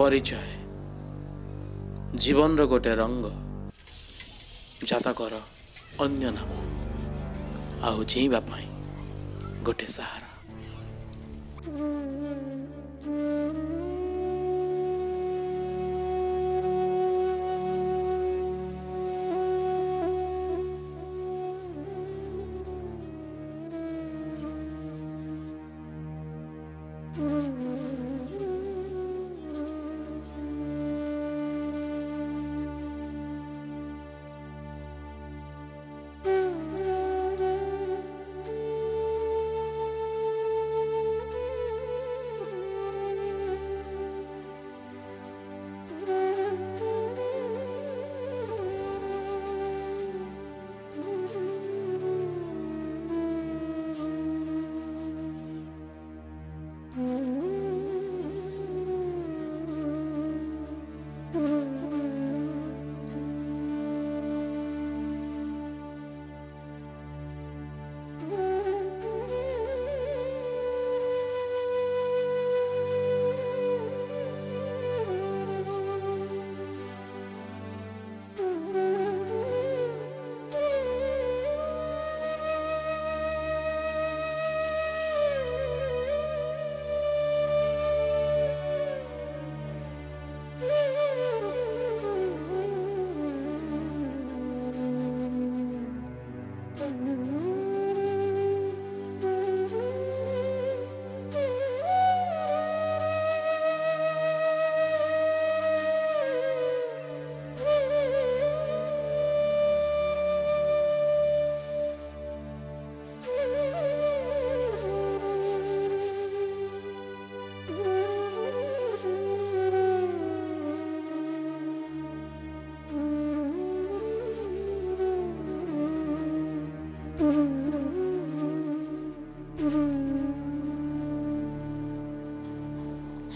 परिचय जीवन गोटे रंग जातकर अन्य नाम आउ जीवा पाई गोटे सहारा।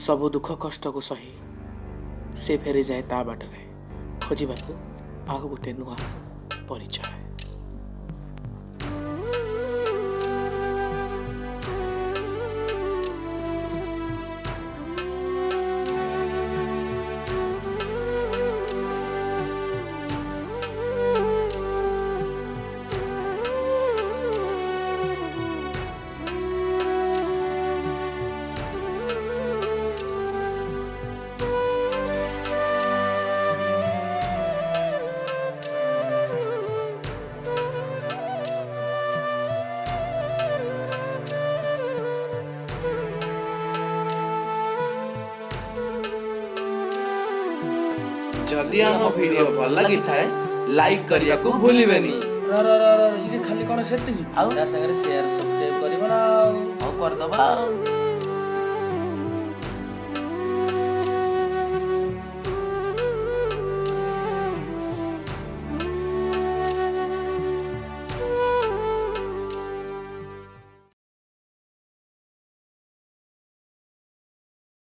सबु दुख कष्ट को सही से फेरी जाए ता बाटरे खोजा आउ गोटे नुआ परिचय। जदि आम वीडियो भल लगी थाए लाइक करिया को भूलिबेनी। ये खाली कौन से आउ संगे शेयर सब्सक्राइब करबो ना। कर दबा।